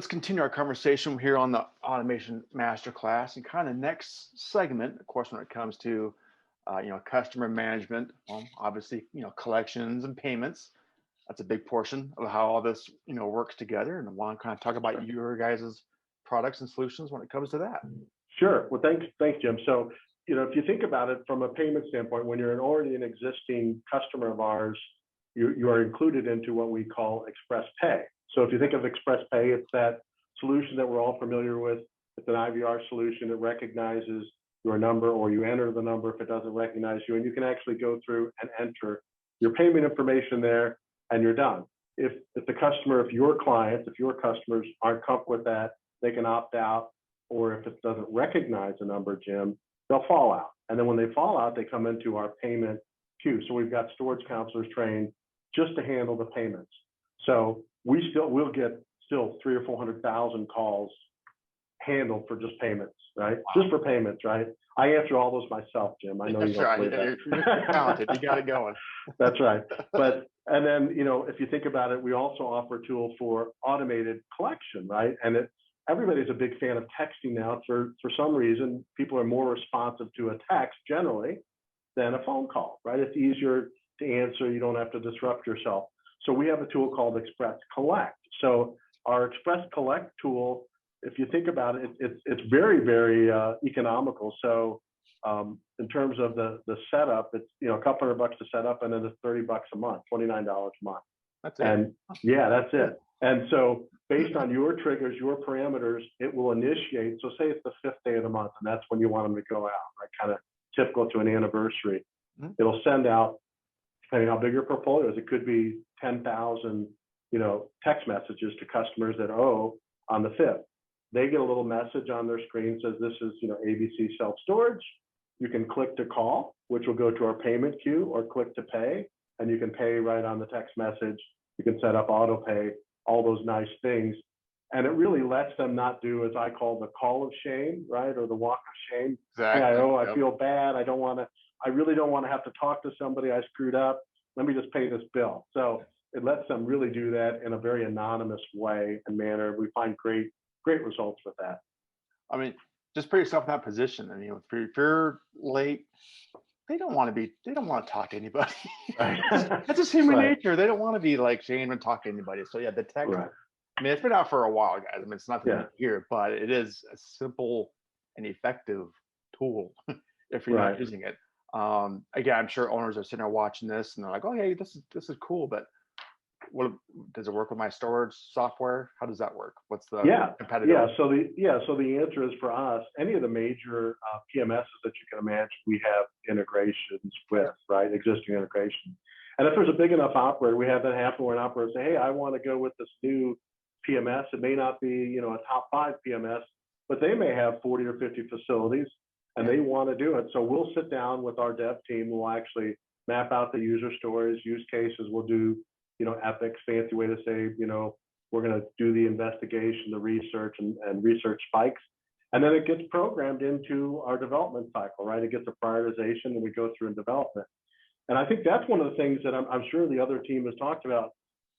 continue our conversation here on the Automation Masterclass, and kind of next segment, of course, when it comes to customer management. Well, obviously, collections and payments. That's a big portion of how all this works together. And I want to kind of talk about your guys' products and solutions when it comes to that. Sure. Well, thanks, Jim. So, if you think about it from a payment standpoint, when you're already an existing customer of ours, you are included into what we call Express Pay. So if you think of Express Pay, it's that solution that we're all familiar with. It's an IVR solution that recognizes your number, or you enter the number if it doesn't recognize you, and you can actually go through and enter your payment information there, and you're done. If your customers aren't comfortable with that, they can opt out, or if it doesn't recognize a number, Jim, they'll fall out. And then when they fall out, they come into our payment queue. So we've got storage counselors trained just to handle the payments. So we'll get 300,000 or 400,000 calls handled for just payments, right? Wow. Just for payments, right? I answer all those myself, Jim. I know you don't believe that. You're talented. You got it going. That's right. And then, if you think about it, we also offer a tool for automated collection, right? And everybody's a big fan of texting now. For some reason, people are more responsive to a text generally than a phone call, right? It's easier to answer. You don't have to disrupt yourself. So we have a tool called Express Collect. So our Express Collect tool, if you think about it, it's very, very economical. So in terms of the setup, it's a couple $100 to set up, and then it's $30 a month, $29 a month. That's it. And yeah, that's it. And so based on your triggers, your parameters, it will initiate. So say it's the 5th day of the month, and that's when you want them to go out, right? Kind of typical to an anniversary. Mm-hmm. It'll send out, depending on how big your portfolio is, it could be 10,000, text messages to customers that owe on the 5th. They get a little message on their screen says, this is, ABC self-storage. You can click to call, which will go to our payment queue, or click to pay, and you can pay right on the text message. You can set up auto pay, all those nice things. And it really lets them not do, as I call, the call of shame, right? Or the walk of shame. Exactly. Hey, I feel bad. I really don't want to have to talk to somebody. I screwed up. Let me just pay this bill. So it lets them really do that in a very anonymous way and manner. We find great results with that. I mean, just put yourself in that position. And if you're late, they don't want to talk to anybody. Right. That's just human nature. They don't want to be like shamed and talk to anybody. So yeah, the text. Right. I mean, it's been out for a while, guys. I mean, it's not here, but it is a simple and effective tool if you're not using it. Again, I'm sure owners are sitting there watching this and they're like, "Oh, yeah, this is cool," but what does it work with my storage software? How does that work? What's the competitive? So the answer is, for us, any of the major PMSs that you can imagine, we have integrations with, right? Existing integrations. And if there's a big enough operator, we have that happen where an operator say, "Hey, I want to go with this new PMS." It may not be, a top 5 PMS, but they may have 40 or 50 facilities and they want to do it. So we'll sit down with our dev team. We'll actually map out the user stories, use cases. We'll do, epics, fancy way to say, we're going to do the investigation, the research, and research spikes. And then it gets programmed into our development cycle, right? It gets a prioritization and we go through in development. And I think that's one of the things that I'm sure the other team has talked about.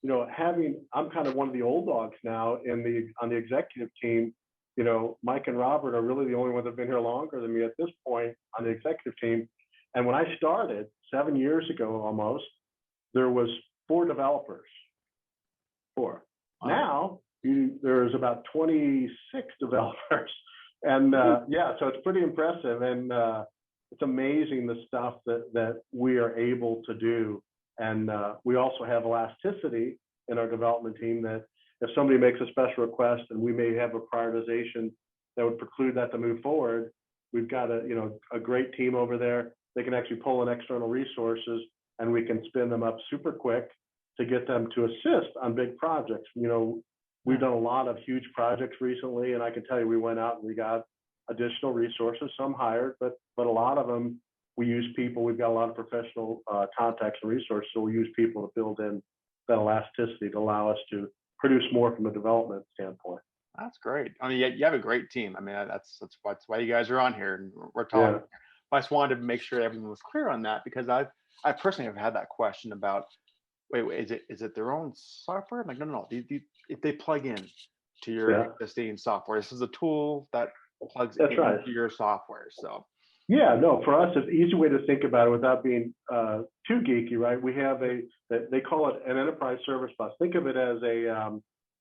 I'm kind of one of the old dogs now on the executive team. Mike and Robert are really the only ones that have been here longer than me at this point on the executive team. And when I started 7 years ago almost, there was 4 developers. 4. Wow. Now there's about 26 developers. And so it's pretty impressive. And it's amazing the stuff that we are able to do. And we also have elasticity in our development team that if somebody makes a special request and we may have a prioritization that would preclude that to move forward, we've got a great team over there. They can actually pull in external resources and we can spin them up super quick to get them to assist on big projects. We've done a lot of huge projects recently, and I can tell you we went out and we got additional resources, some hired, but a lot of them, we use people. We've got a lot of professional contacts and resources, so we use people to build in that elasticity to allow us to produce more from a development standpoint. That's great. I mean, you have a great team. I mean, that's why you guys are on here and we're talking. Yeah. I just wanted to make sure everyone was clear on that, because I personally have had that question about, wait, is it their own software? I'm like, no. If they plug in, to your existing software. This is a tool that plugs into your software. So yeah, no, for us, it's an easy way to think about it without being too geeky, right? We have they call it an enterprise service bus. Think of it as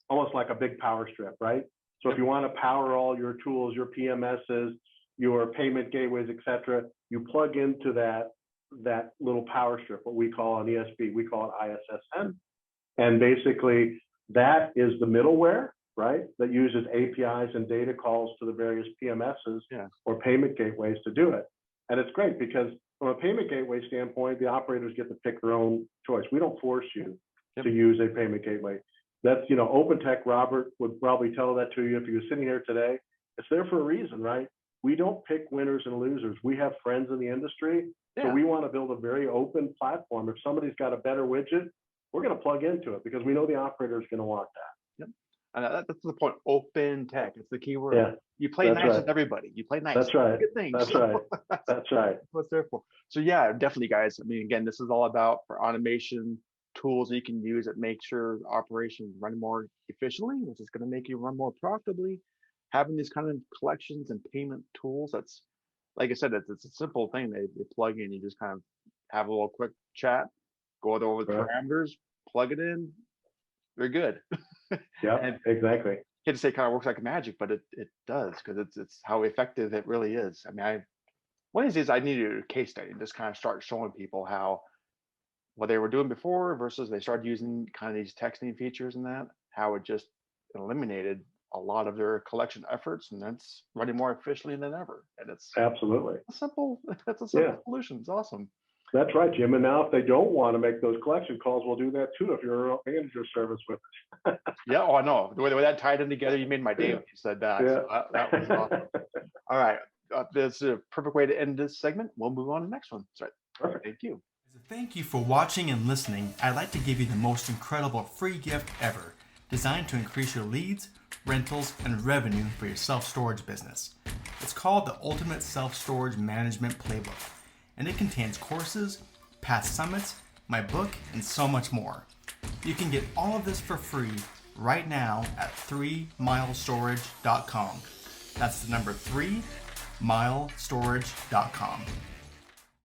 almost like a big power strip, right? So if you want to power all your tools, your PMSs, your payment gateways, et cetera, you plug into that little power strip, what we call an ESP, we call it ISSN. And basically that is the middleware, right? That uses APIs and data calls to the various PMSs or payment gateways to do it. And it's great because from a payment gateway standpoint, the operators get to pick their own choice. We don't force you to use a payment gateway. That's, OpenTech, Robert would probably tell that to you if he was sitting here today. It's there for a reason, right? We don't pick winners and losers. We have friends in the industry. So we want to build a very open platform. If somebody's got a better widget, we're going to plug into it because we know the operator is going to want that. Yep. And that's the point. OpenTech. It's the key word. Yeah. You play nice with everybody. You play nice. That's right. Good things. That's right. That's right. That's what it's there for. So yeah, definitely, guys. I mean, again, this is all about for automation tools that you can use that make sure operations run more efficiently, which is going to make you run more profitably. Having these kind of collections and payment tools, that's, like I said, it's a simple thing. They plug in, you just kind of have a little quick chat, go over the parameters, plug it in, they're good. Yeah, exactly. Can't say it kind of works like magic, but it does, because it's how effective it really is. I mean, one of these days I need to do a case study and just kind of start showing people how what they were doing before versus they started using kind of these texting features and that, how it just eliminated a lot of their collection efforts, and that's running more efficiently than ever. And it's absolutely simple. That's a simple solution. It's awesome. That's right, Jim. And now if they don't want to make those collection calls, we'll do that too if you're a manager service with us. Yeah, oh, I know. The way that tied in together, you made my day when you said that. Yeah. So that was awesome. All right. That's a perfect way to end this segment. We'll move on to the next one. That's right. Perfect. Thank you. As a thank you for watching and listening, I'd like to give you the most incredible free gift ever, designed to increase your leads, rentals, and revenue for your self-storage business. It's called the Ultimate Self-Storage Management Playbook, and it contains courses, past summits, my book, and so much more. You can get all of this for free right now at 3milestorage.com. That's the number 3milestorage.com.